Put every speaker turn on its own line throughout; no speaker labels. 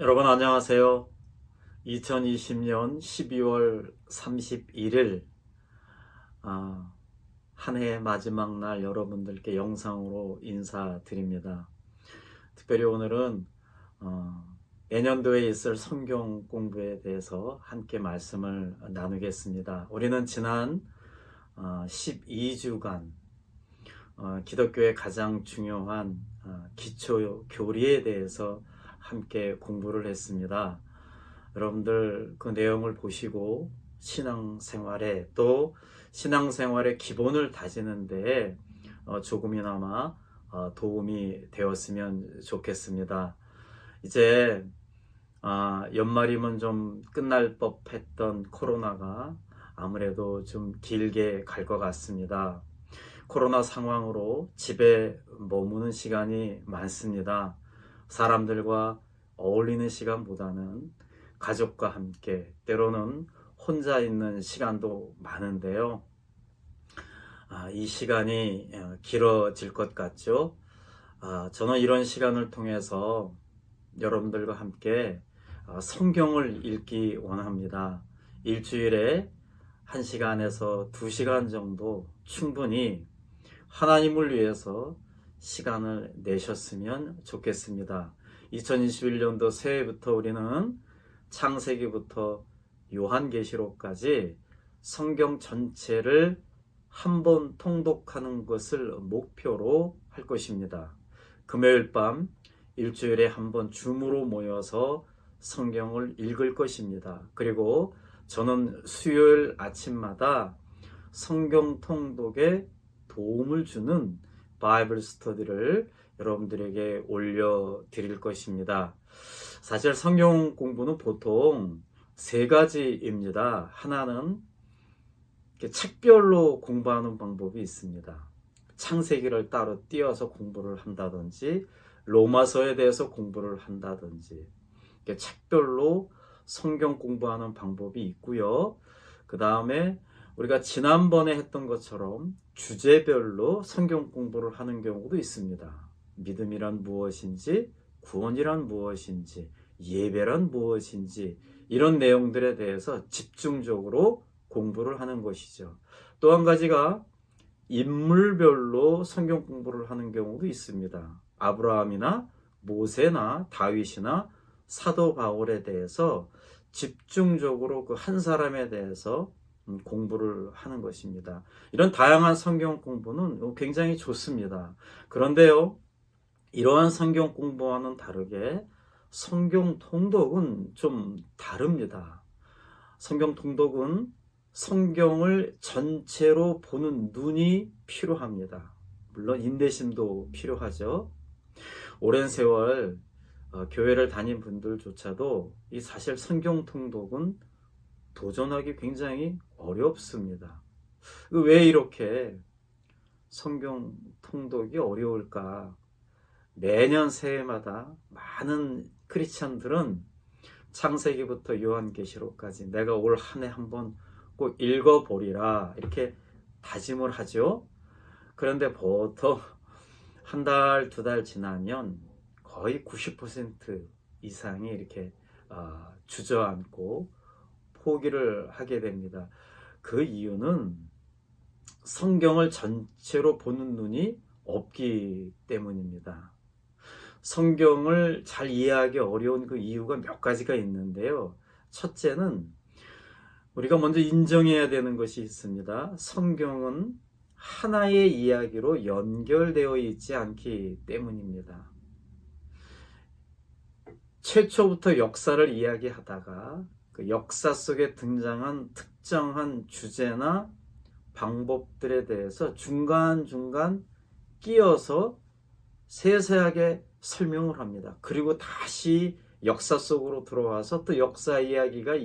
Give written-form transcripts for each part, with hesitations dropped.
여러분 안녕하세요. 2020년 12월 31일 한 해의 마지막 날 여러분들께 영상으로 인사드립니다. 특별히 오늘은 내년도에 있을 성경 공부에 대해서 함께 말씀을 나누겠습니다. 우리는 지난 12주간 기독교의 가장 중요한 기초 교리에 대해서 함께 공부를 했습니다. 여러분들 그 내용을 보시고 신앙생활에 또 신앙생활의 기본을 다지는 데에 조금이나마 도움이 되었으면 좋겠습니다. 이제 연말이면 좀 끝날 법했던 코로나가 아무래도 좀 길게 갈 것 같습니다. 코로나 상황으로 집에 머무는 시간이 많습니다. 사람들과 어울리는 시간보다는 가족과 함께 때로는 혼자 있는 시간도 많은데요. 이 시간이 길어질 것 같죠? 저는 이런 시간을 통해서 여러분들과 함께 성경을 읽기 원합니다. 일주일에 1시간에서 2시간 정도 충분히 하나님을 위해서 시간을 내셨으면 좋겠습니다. 2021년도 새해부터 우리는 창세기부터 요한계시록까지 성경 전체를 한 번 통독하는 것을 목표로 할 것입니다. 금요일 밤 일주일에 한 번 줌으로 모여서 성경을 읽을 것입니다. 그리고 저는 수요일 아침마다 성경 통독에 도움을 주는 바이블 스터디를 여러분들에게 올려드릴 것입니다. 사실 성경 공부는 보통 3가지입니다. 하나는 책별로 공부하는 방법이 있습니다. 창세기를 따로 띄어서 공부를 한다든지 로마서에 대해서 공부를 한다든지 책별로 성경 공부하는 방법이 있고요. 그 다음에 우리가 지난번에 했던 것처럼 주제별로 성경 공부를 하는 경우도 있습니다. 믿음이란 무엇인지, 구원이란 무엇인지, 예배란 무엇인지 이런 내용들에 대해서 집중적으로 공부를 하는 것이죠. 또 한 가지가 인물별로 성경 공부를 하는 경우도 있습니다. 아브라함이나 모세나 다윗이나 사도 바울에 대해서 집중적으로 그 한 사람에 대해서 공부를 하는 것입니다. 이런 다양한 성경 공부는 굉장히 좋습니다. 그런데요, 이러한 성경 공부와는 다르게 성경 통독은 좀 다릅니다. 성경 통독은 성경을 전체로 보는 눈이 필요합니다. 물론 인내심도 필요하죠. 오랜 세월 교회를 다닌 분들조차도 이 사실 성경 통독은 도전하기 굉장히 어렵습니다. 왜 이렇게 성경 통독이 어려울까? 매년 새해마다 많은 크리스찬들은 창세기부터 요한계시록까지 내가 올 한 해 한번 꼭 읽어보리라 이렇게 다짐을 하죠. 그런데 보통 한 달, 2달 지나면 거의 90% 이상이 이렇게 주저앉고 포기를 하게 됩니다. 그 이유는 성경을 전체로 보는 눈이 없기 때문입니다. 성경을 잘 이해하기 어려운 그 이유가 몇 가지가 있는데요. 첫째는 우리가 먼저 인정해야 되는 것이 있습니다. 성경은 하나의 이야기로 연결되어 있지 않기 때문입니다. 최초부터 역사를 이야기하다가 그 역사 속에 등장한 특정한 주제나 방법들에 대해서 중간중간 끼어서 세세하게 설명을 합니다. 그리고 다시 역사 속으로 들어와서 또 역사 이야기가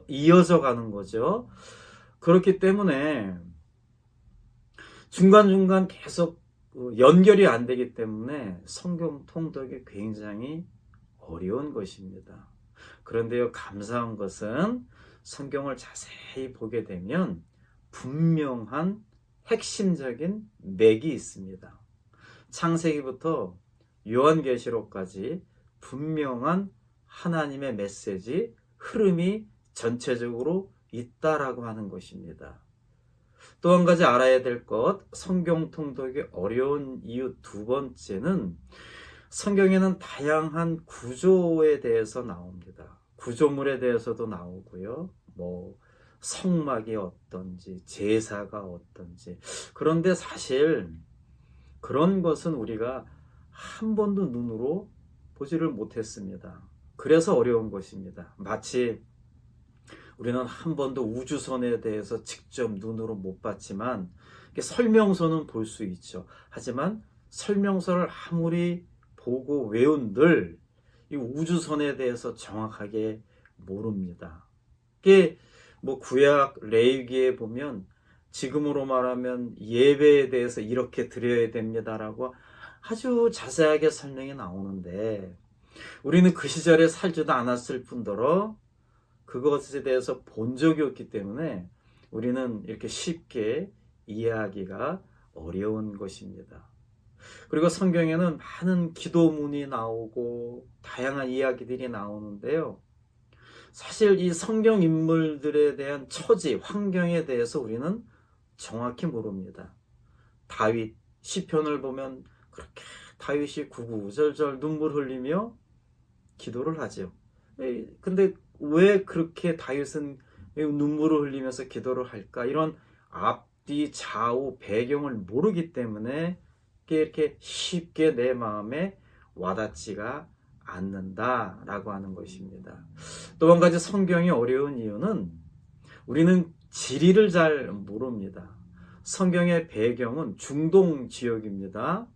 이어져 가는 거죠. 그렇기 때문에 중간중간 계속 연결이 안 되기 때문에 성경 통독이 굉장히 어려운 것입니다. 그런데요, 감사한 것은 성경을 자세히 보게 되면 분명한 핵심적인 맥이 있습니다. 창세기부터 요한계시록까지 분명한 하나님의 메시지, 흐름이 전체적으로 있다라고 하는 것입니다. 또 한 가지 알아야 될 것, 성경 통독이 어려운 이유 두 번째는 성경에는 다양한 구조에 대해서 나옵니다. 구조물에 대해서도 나오고요. 성막이 어떤지, 제사가 어떤지. 그런데 사실 그런 것은 우리가 한 번도 눈으로 보지를 못했습니다. 그래서 어려운 것입니다. 마치 우리는 한 번도 우주선에 대해서 직접 눈으로 못 봤지만 설명서는 볼 수 있죠. 하지만 설명서를 아무리 보고 외운들 이 우주선에 대해서 정확하게 모릅니다. 이게 구약 레위기에 보면 지금으로 말하면 예배에 대해서 이렇게 드려야 됩니다라고 아주 자세하게 설명이 나오는데 우리는 그 시절에 살지도 않았을 뿐더러 그것에 대해서 본 적이 없기 때문에 우리는 이렇게 쉽게 이해하기가 어려운 것입니다. 그리고 성경에는 많은 기도문이 나오고 다양한 이야기들이 나오는데요. 사실 이 성경 인물들에 대한 처지, 환경에 대해서 우리는 정확히 모릅니다. 다윗 시편을 보면 그렇게 다윗이 구구절절 눈물 흘리며 기도를 하죠. 근데 왜 그렇게 다윗은 눈물을 흘리면서 기도를 할까? 이런 앞뒤 좌우 배경을 모르기 때문에 이렇게 쉽게 내 마음에 와닿지가 않는다라고 하는 것입니다. 또 한 가지 성경이 어려운 이유는 우리는 지리를 잘 모릅니다. 성경의 배경은 중동 지역입니다.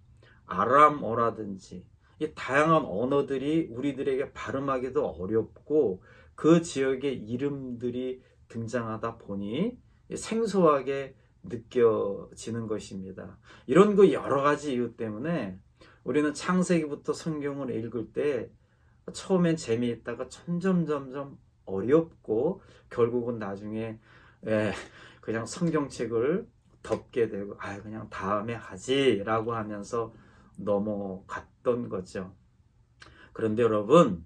아람어라든지 이 다양한 언어들이 우리들에게 발음하기도 어렵고 그 지역의 이름들이 등장하다 보니 생소하게 느껴지는 것입니다. 이런 여러 가지 이유 때문에 우리는 창세기부터 성경을 읽을 때 처음엔 재미있다가 점점 어렵고 결국은 나중에 그냥 성경책을 덮게 되고 그냥 다음에 하지라고 하면서 넘어갔던 거죠. 그런데 여러분,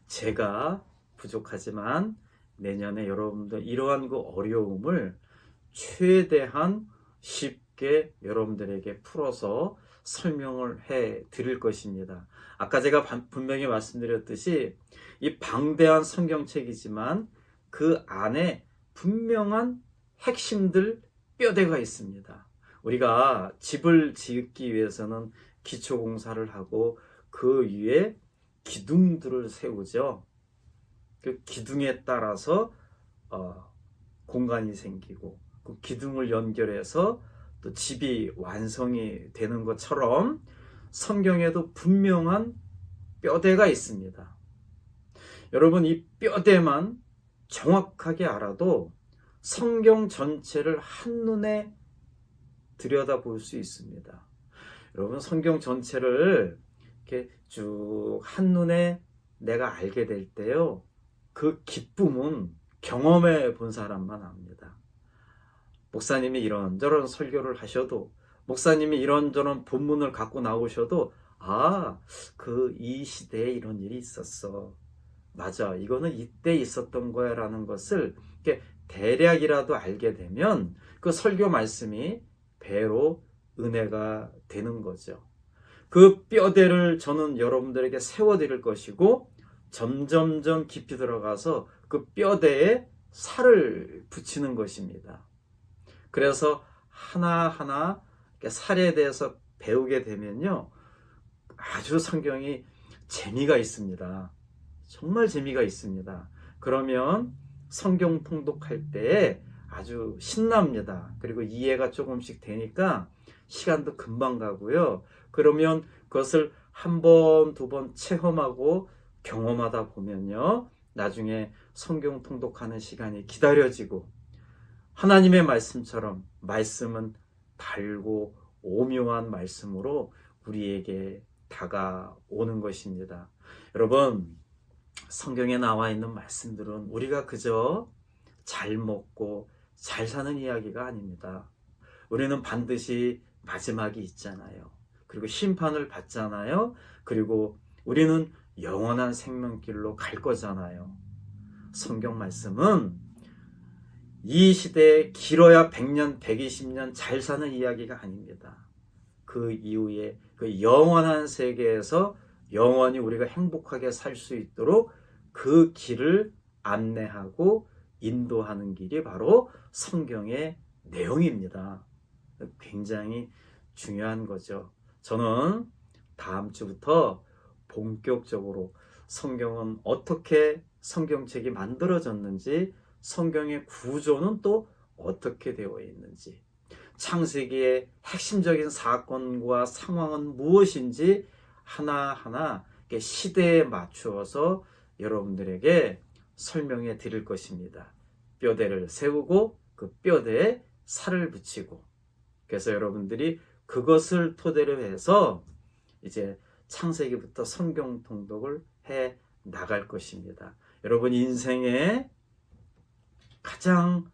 제가 부족하지만 내년에 여러분들 이러한 어려움을 최대한 쉽게 여러분들에게 풀어서 설명을 해 드릴 것입니다. 아까 제가 분명히 말씀드렸듯이 이 방대한 성경책이지만 그 안에 분명한 핵심들, 뼈대가 있습니다. 우리가 집을 짓기 위해서는 기초공사를 하고 그 위에 기둥들을 세우죠. 그 기둥에 따라서 공간이 생기고 그 기둥을 연결해서 또 집이 완성이 되는 것처럼 성경에도 분명한 뼈대가 있습니다. 여러분, 이 뼈대만 정확하게 알아도 성경 전체를 한눈에 들여다볼 수 있습니다. 여러분, 성경 전체를 이렇게 쭉 한눈에 내가 알게 될 때요, 그 기쁨은 경험해 본 사람만 압니다. 목사님이 이런저런 설교를 하셔도, 목사님이 이런저런 본문을 갖고 나오셔도 이 시대에 이런 일이 있었어. 맞아, 이거는 이때 있었던 거야 라는 것을 이렇게 대략이라도 알게 되면 그 설교 말씀이 배로 은혜가 되는 거죠. 그 뼈대를 저는 여러분들에게 세워드릴 것이고 점점점 깊이 들어가서 그 뼈대에 살을 붙이는 것입니다. 그래서 하나하나 살에 대해서 배우게 되면요, 아주 성경이 재미가 있습니다. 정말 재미가 있습니다. 그러면 성경 통독할 때 아주 신납니다. 그리고 이해가 조금씩 되니까 시간도 금방 가고요. 그러면 그것을 한 번, 두 번 체험하고 경험하다 보면요, 나중에 성경 통독하는 시간이 기다려지고 하나님의 말씀처럼 말씀은 달고 오묘한 말씀으로 우리에게 다가오는 것입니다. 여러분, 성경에 나와 있는 말씀들은 우리가 그저 잘 먹고 잘 사는 이야기가 아닙니다. 우리는 반드시 마지막이 있잖아요. 그리고 심판을 받잖아요. 그리고 우리는 영원한 생명길로 갈 거잖아요. 성경 말씀은 이 시대에 길어야 100년, 120년 잘 사는 이야기가 아닙니다. 그 이후에 그 영원한 세계에서 영원히 우리가 행복하게 살 수 있도록 그 길을 안내하고 인도하는 길이 바로 성경의 내용입니다. 굉장히 중요한 거죠. 저는 다음 주부터 본격적으로 성경은 어떻게 성경책이 만들어졌는지, 성경의 구조는 또 어떻게 되어 있는지, 창세기의 핵심적인 사건과 상황은 무엇인지 하나하나 시대에 맞추어서 여러분들에게 설명해 드릴 것입니다. 뼈대를 세우고 그 뼈대에 살을 붙이고, 그래서 여러분들이 그것을 토대로 해서 이제 창세기부터 성경 통독을 해 나갈 것입니다. 여러분 인생의 가장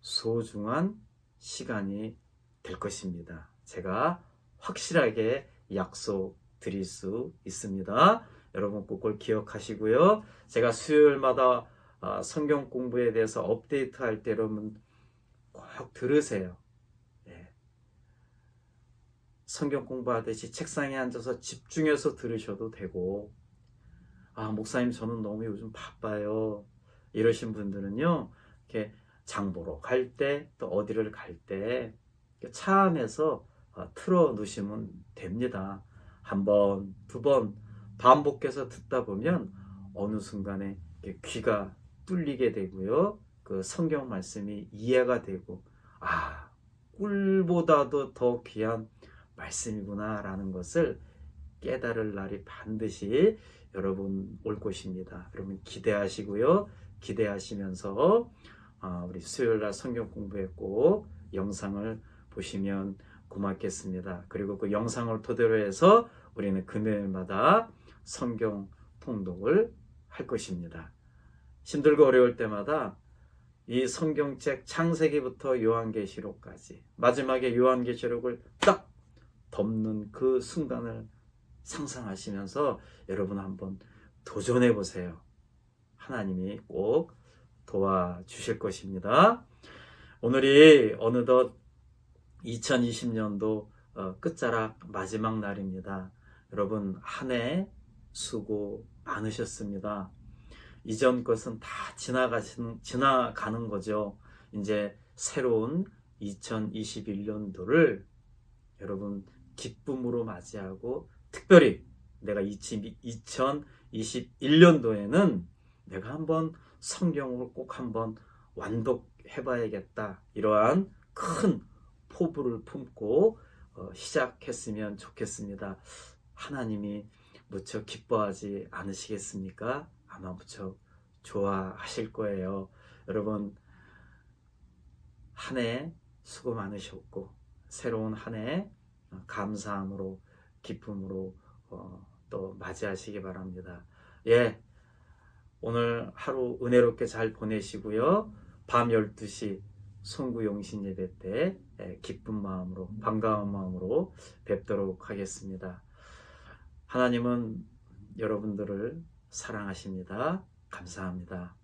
소중한 시간이 될 것입니다. 제가 확실하게 약속드릴 수 있습니다. 여러분 꼭 그걸 기억하시고요. 제가 수요일마다 성경 공부에 대해서 업데이트할 때 여러분 꼭 들으세요. 성경 공부하듯이 책상에 앉아서 집중해서 들으셔도 되고, 목사님 저는 너무 요즘 바빠요 이러신 분들은요, 이렇게 장 보러 갈 때 또 어디를 갈 때 차 안에서 틀어 놓으시면 됩니다. 한 번, 두 번 반복해서 듣다 보면 어느 순간에 귀가 뚫리게 되고요, 그 성경 말씀이 이해가 되고, 꿀보다도 더 귀한 말씀이구나 라는 것을 깨달을 날이 반드시 여러분 올 것입니다. 여러분 기대하시고요. 기대하시면서 우리 수요일날 성경 공부에 꼭 영상을 보시면 고맙겠습니다. 그리고 그 영상을 토대로 해서 우리는 금요일마다 성경 통독을 할 것입니다. 힘들고 어려울 때마다 이 성경책 창세기부터 요한계시록까지 마지막에 요한계시록을 딱 덮는 그 순간을 상상하시면서 여러분 한번 도전해 보세요. 하나님이 꼭 도와주실 것입니다. 오늘이 어느덧 2020년도 끝자락 마지막 날입니다. 여러분 한 해 수고 많으셨습니다. 이전 것은 다 지나가는 거죠. 이제 새로운 2021년도를 여러분 기쁨으로 맞이하고, 특별히 내가 2021년도에는 내가 한번 성경을 꼭 한번 완독해 봐야겠다, 이러한 큰 포부를 품고 시작했으면 좋겠습니다. 하나님이 무척 기뻐하지 않으시겠습니까? 아마 무척 좋아하실 거예요. 여러분 한 해 수고 많으셨고, 새로운 한 해 감사함으로 기쁨으로 또 맞이하시기 바랍니다. 오늘 하루 은혜롭게 잘 보내시고요. 밤 12시 송구용신 예배 때 기쁜 마음으로, 반가운 마음으로 뵙도록 하겠습니다. 하나님은 여러분들을 사랑하십니다. 감사합니다.